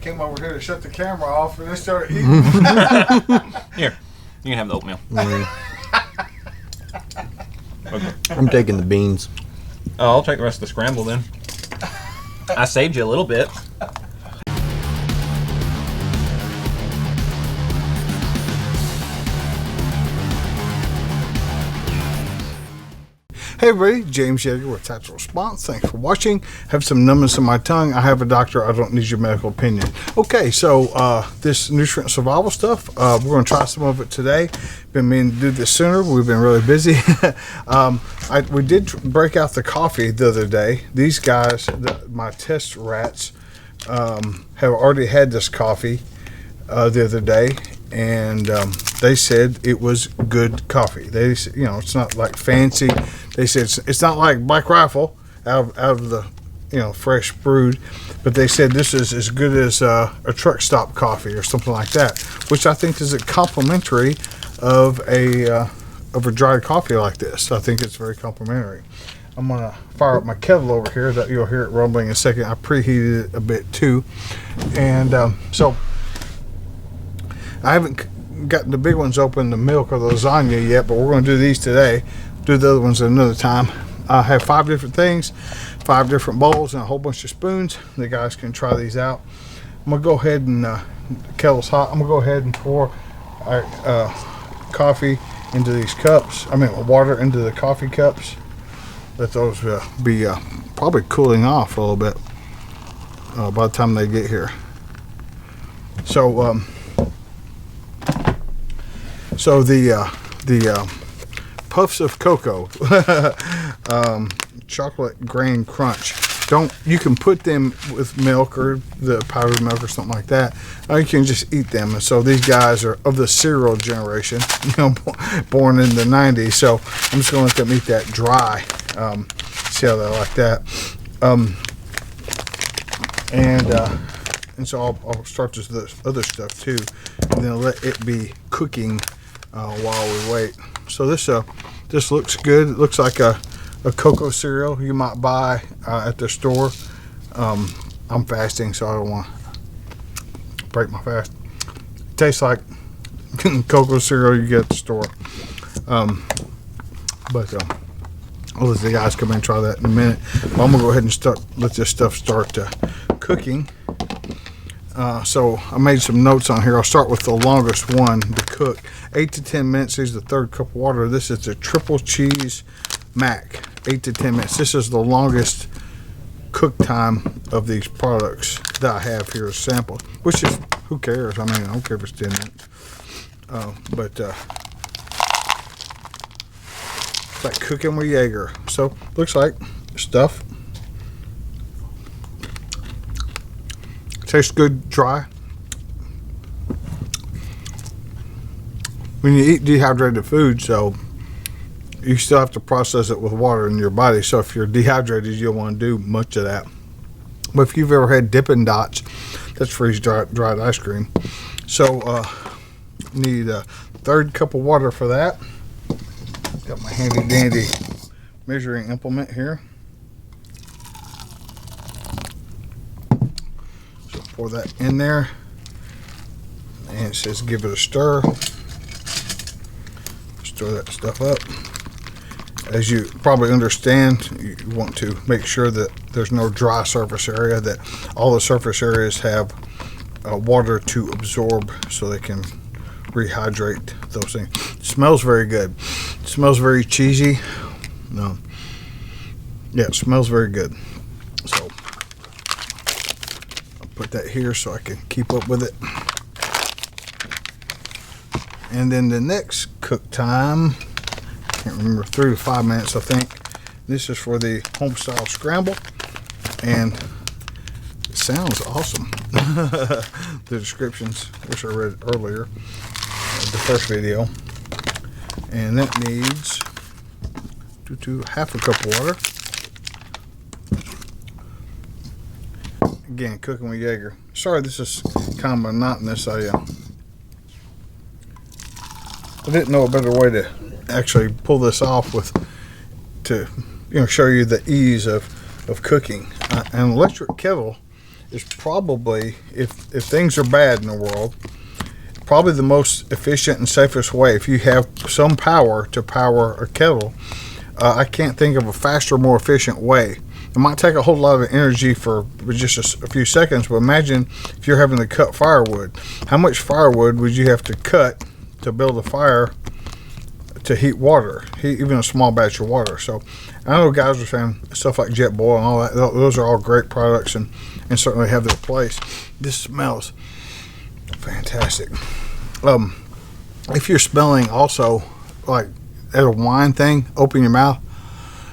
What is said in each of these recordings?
came over here to shut the camera off, and they started eating. Here, you can have the oatmeal. Okay. I'm taking the beans. Oh, I'll take the rest of the scramble then. I saved you a little bit. Hey everybody, James Yeager with Tactical Response. Thanks for watching. Have some numbness in my tongue. I have a doctor. I don't need your medical opinion. Okay, so this nutrient survival stuff, we're going to try some of it today. Been meaning to do this sooner. We've been really busy. We did break out the coffee the other day. These guys, my test rats, have already had this coffee the other day, and they said it was good coffee. They, you know, it's not like fancy. They said it's not like Black Rifle out of the, you know, fresh brewed, but they said this is as good as a truck stop coffee or something like that, which I think is a complimentary of a dried coffee like this. I think it's very complimentary. I'm gonna fire up my kettle over here. That you'll hear it rumbling in a second. I preheated it a bit too, and so I haven't gotten the big ones open, the milk or the lasagna yet, but we're going to do these today. Do the other ones at another time. I have 5 different things, 5 different bowls, and a whole bunch of spoons. The guys can try these out. I'm going to go ahead and, the kettle's hot. I'm going to go ahead and pour our coffee into these cups. I mean, water into the coffee cups. Let those be probably cooling off a little bit by the time they get here. So, So the puffs of cocoa, chocolate grain crunch. You can put them with milk or the powdered milk or something like that. Or you can just eat them. And so these guys are of the cereal generation, you know, born in the 90s. So I'm just going to let them eat that dry. See how they like that. And so I'll start this other stuff too, and then let it be cooking while we wait. So this looks good. It looks like a cocoa cereal you might buy at the store. I'm fasting, so I don't want to break my fast. It tastes like cocoa cereal you get at the store. I'll let the guys come in and try that in a minute. But I'm gonna go ahead and let this stuff start cooking. So I made some notes on here. I'll start with the longest one to cook. 8 to 10 minutes. Here's the 3rd cup of water. This is the triple cheese mac. 8 to 10 minutes. This is the longest cook time of these products that I have here as samples, which is, who cares? I mean, I don't care if it's 10 minutes. It's like cooking with Jaeger. So looks like stuff. Tastes good dry. When you eat dehydrated food, so you still have to process it with water in your body. So if you're dehydrated, you don't want to do much of that. But if you've ever had Dippin' Dots, that's freeze-dried ice cream. So need a 1/3 cup of water for that. Got my handy dandy measuring implement here. So pour that in there, and it says give it a stir. Stir that stuff up. As you probably understand, you want to make sure that there's no dry surface area, that all the surface areas have water to absorb so they can rehydrate those things. It smells very good. It smells very cheesy. No. Yeah, it smells very good. So I'll put that here so I can keep up with it. And then the next cook time, can't remember, 3 to 5 minutes, I think. This is for the home style scramble, and it sounds awesome. The descriptions, which I read earlier, the first video, and that needs half a cup of water. Again, cooking with Jaeger. Sorry, this is kind of monotonous. I didn't know a better way to actually pull this off to show you the ease of cooking. An electric kettle is probably, if things are bad in the world, probably the most efficient and safest way. If you have some power to power a kettle, I can't think of a faster, more efficient way. It might take a whole lot of energy for just a few seconds, but imagine if you're having to cut firewood. How much firewood would you have to cut to build a fire to heat water, even a small batch of water? So I know guys are saying stuff like JetBoil and all that. Those are all great products and certainly have their place. This smells fantastic. If you're smelling also like at a wine thing, open your mouth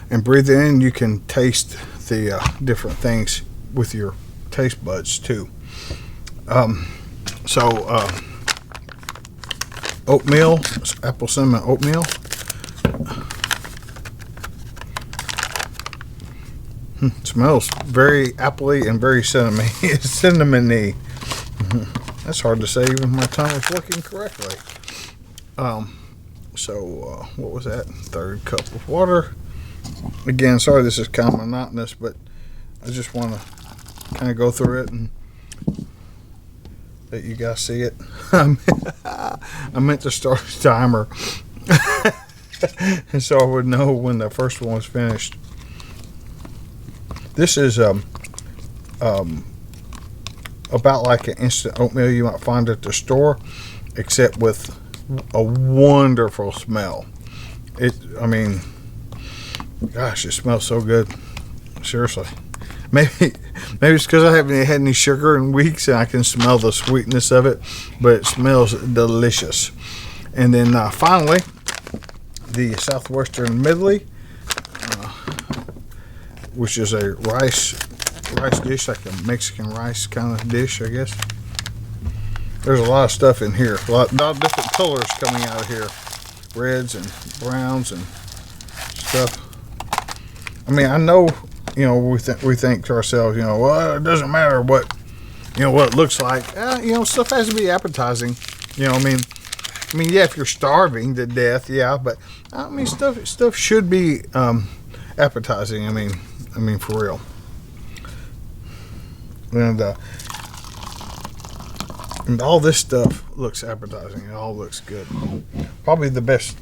and breathe it in. You can taste the different things with your taste buds too. Oatmeal, apple cinnamon oatmeal. Smells very appley and very cinnamony. That's hard to say, even my tongue was working correctly. What was that? Third cup of water. Again, sorry this is kind of monotonous, but I just want to kind of go through it and let you guys see it. I meant to start a timer and so I would know when the first one was finished. This is about like an instant oatmeal you might find at the store, except with a wonderful smell. Gosh, it smells so good. Seriously. Maybe it's because I haven't had any sugar in weeks and I can smell the sweetness of it, but it smells delicious. And then finally, the Southwestern Medley, which is a rice dish, like a Mexican rice kind of dish, I guess. There's a lot of stuff in here, a lot of different colors coming out of here, reds and browns and stuff. I mean, I know, we think to ourselves, well, it doesn't matter what it looks like. Stuff has to be appetizing. I mean, yeah, if you're starving to death, yeah, but stuff should be appetizing. I mean, for real. And all this stuff looks appetizing. It all looks good. Probably the best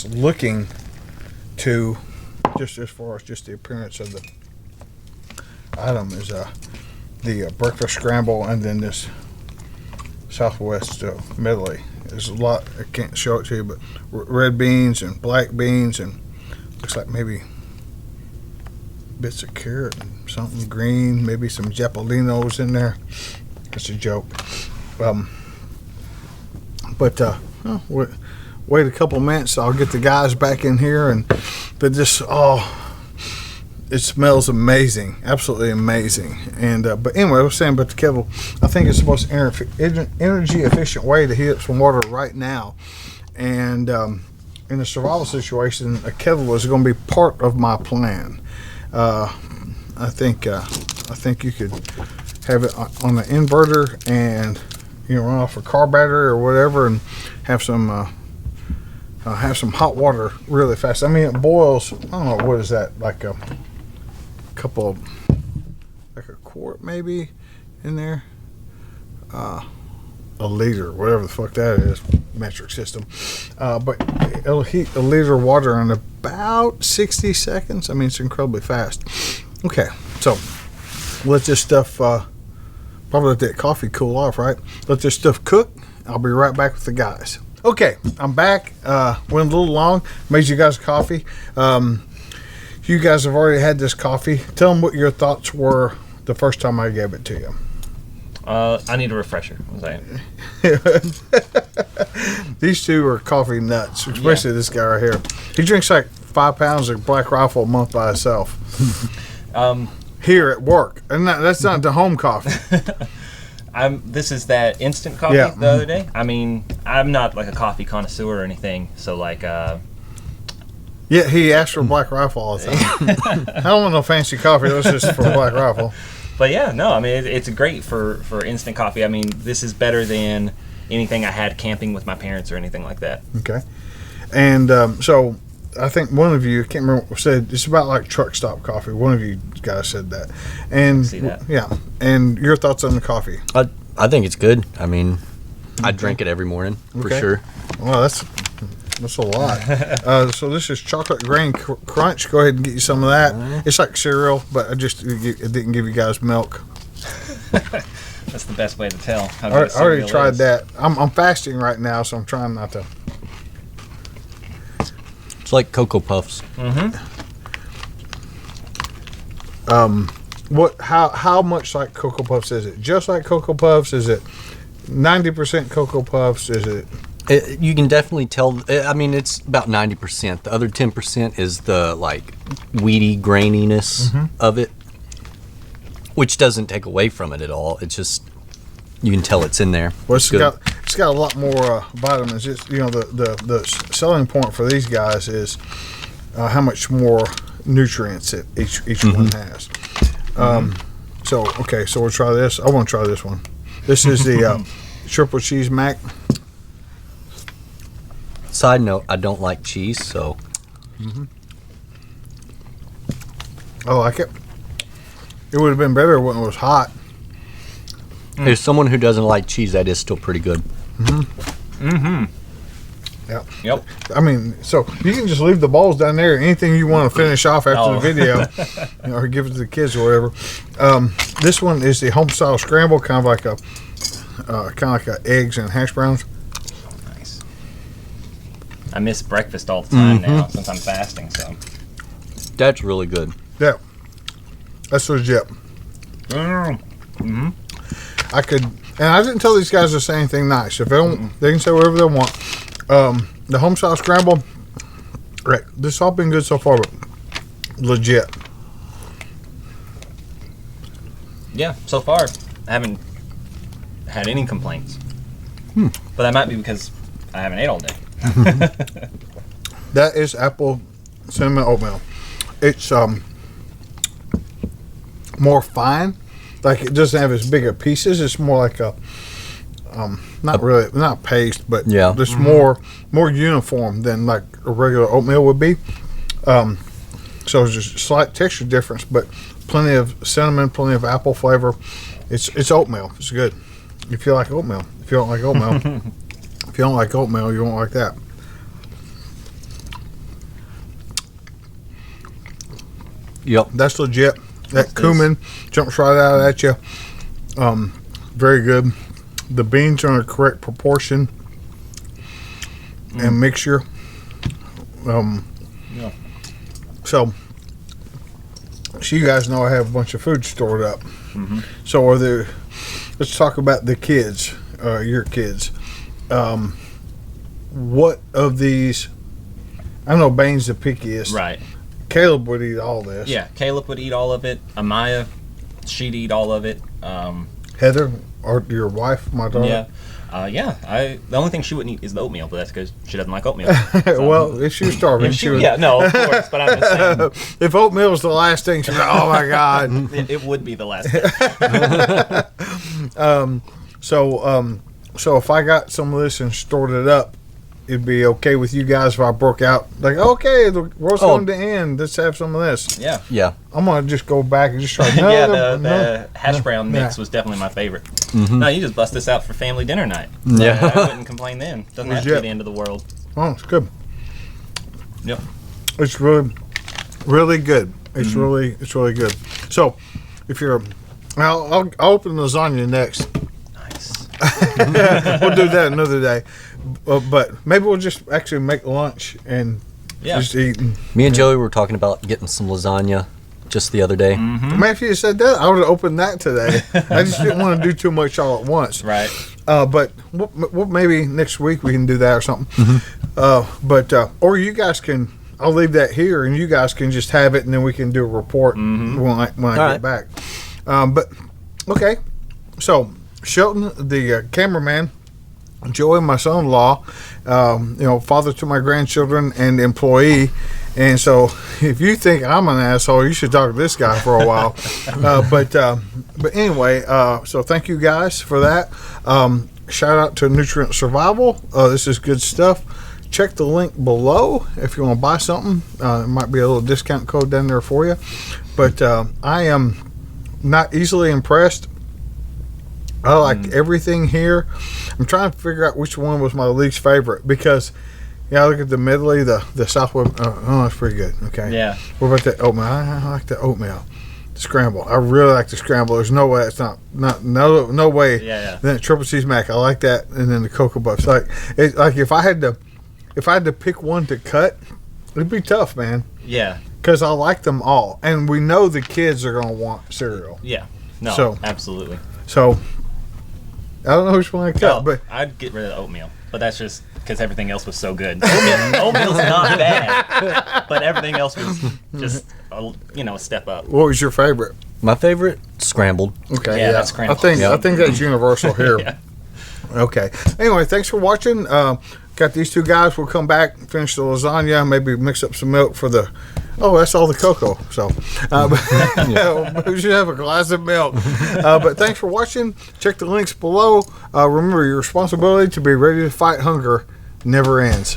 looking to, just as far as just the appearance of the item, is the breakfast scramble, and then this Southwest medley. There's a lot. I can't show it to you, but red beans and black beans, and looks like maybe bits of carrot and something green, maybe some Japalinos in there. That's a joke. Wait a couple minutes. I'll get the guys back in here, but it smells amazing, absolutely amazing. And but anyway, I was saying about the kettle. I think it's the most energy efficient way to heat up some water right now. And in a survival situation, a kettle is going to be part of my plan. I think you could have it on the inverter and run off a car battery or whatever, and have some hot water really fast. I mean, it boils. I don't know, what is that, like a quart maybe in there, a liter, whatever the fuck that is, metric system. But it'll heat a liter of water in about 60 seconds. I mean, it's incredibly fast. Okay, so let this stuff, probably let that coffee cool off, right? Let this stuff cook. I'll be right back with the guys. Okay, I'm back. Went a little long. Made you guys coffee. You guys have already had this coffee. Tell them what your thoughts were the first time I gave it to you. I need a refresher. What was that? These two are coffee nuts, especially this guy right here. He drinks like 5 pounds of Black Rifle a month by himself. Here at work, and that's not the home coffee. This is that instant coffee the other day. I mean, I'm not like a coffee connoisseur or anything, so like. Yeah, he asked for Black Rifle all the time. I don't want no fancy coffee. It was just for Black Rifle. But yeah, no, I mean, it's great for instant coffee. I mean, this is better than anything I had camping with my parents or anything like that. Okay. And so I think one of you, I can't remember, said it's about like truck stop coffee. One of you guys said that, and see that. yeah. And your thoughts on the coffee? I think it's good. I mean, I drink it every morning for Okay. sure. Well, that's a lot. So this is chocolate grain crunch. Go ahead and get you some of that. It's like cereal, but it didn't give you guys milk. That's the best way to tell. How I good a already cereal tried is. that. I'm fasting right now, so I'm trying not to. It's like Cocoa Puffs. How much like Cocoa Puffs is it? Just like Cocoa Puffs? Is it 90% Cocoa Puffs? Is it? You can definitely tell. I mean, it's about 90%. The other 10% is the like weedy graininess of it, which doesn't take away from it at all. It's just you can tell it's in there. Well, It's good. it's got a lot more vitamins. It's, the selling point for these guys is how much more nutrients each one has. So we'll try this. I want to try this one. This is the triple cheese mac. Side note: I don't like cheese, so I like it. It would have been better when it was hot. as someone who doesn't like cheese, that is still pretty good. Yeah. Yep. I mean, so you can just leave the balls down there. Anything you want to finish off after the video, or give it to the kids or whatever. This one is the home style scramble, kind of like a eggs and hash browns. Nice. I miss breakfast all the time now since I'm fasting. So. That's really good. Yeah, that's legit. I could, and I didn't tell these guys to say anything nice. If they don't, they can say whatever they want. The home style scramble, right? This all been good so far, but legit. Yeah, so far I haven't had any complaints. But that might be because I haven't ate all day. That is apple cinnamon oatmeal. It's more fine. Like it doesn't have as big of pieces. It's more like a not paste, but Yeah. just more uniform than like a regular oatmeal would be. So it's just a slight texture difference, but plenty of cinnamon, plenty of apple flavor. It's oatmeal. It's good. If you like oatmeal. If you don't like oatmeal, if you don't like oatmeal, you won't like that. Yep. That's legit. That cumin jumps right out at you. Very good. The beans are in the correct proportion and mixture. Yeah. So you guys know I have a bunch of food stored up. So let's talk about the kids, your kids. What of these? I know Bane's the pickiest. Right. Caleb would eat all this. Yeah, Caleb would eat all of it. Amaya, she'd eat all of it. Heather, or your wife, my daughter. Yeah. The only thing she wouldn't eat is the oatmeal, but that's because she doesn't like oatmeal. Well, if she was starving, If she would. yeah, no, of course, but I'm just saying, If oatmeal was the last thing, she'd be like, oh my God. it would be the last thing. So if I got some of this and stored it up, it'd be okay with you guys if I broke out, like, okay, the world's going to end. Let's have some of this. Yeah. Yeah. I'm going to just go back and just try. The hash brown mix was definitely my favorite. No, you just bust this out for family dinner night. Yeah. I wouldn't complain then. Doesn't have to be the end of the world. Oh, it's good. Yep. It's really, really good. It's it's really good. So, if you're, I'll open lasagna next. Nice. We'll do that another day. But maybe we'll just actually make lunch and just eat. Me and Joey were talking about getting some lasagna just the other day. Man, if you had said that, I would have opened that today. I just didn't want to do too much all at once. Right. But maybe next week we can do that or something. Or you guys can. I'll leave that here, and you guys can just have it, and then we can do a report when I get back. But okay, so Shelton, the cameraman, Joey, my son-in-law, father to my grandchildren and employee. And so if you think I'm an asshole, you should talk to this guy for a while. But anyway, so thank you guys for that. Shout out to Nutrient Survival. This is good stuff. check the link below if you want to buy something. It might be a little discount code down there for you. But I am not easily impressed. I like everything here. I'm trying to figure out which one was my least favorite because, I look at the medley, the Southwest. Oh, that's pretty good. Okay. Yeah. What about that oatmeal? I like the oatmeal. The scramble. I really like the scramble. There's no way it's not no way. Yeah. Then Triple Cheese Mac. I like that, and then the Cocoa Puffs. Like if I had to pick one to cut, it'd be tough, man. Yeah. Because I like them all, and we know the kids are gonna want cereal. Yeah. No. So- absolutely. So I don't know which one I cut, No, but I'd get rid of the oatmeal, but that's just because everything else was so good. Oatmeal's not bad, but everything else was just a step up. what was your favorite? My favorite, scrambled. Okay, Yeah, that's scrambled. I think that's universal here. Yeah. Okay. Anyway, thanks for watching. Got these two guys. We'll come back, finish the lasagna, maybe mix up some milk for the. Oh, that's all the cocoa. So we should have a glass of milk. But thanks for watching. Check the links below. Remember, your responsibility to be ready to fight hunger never ends.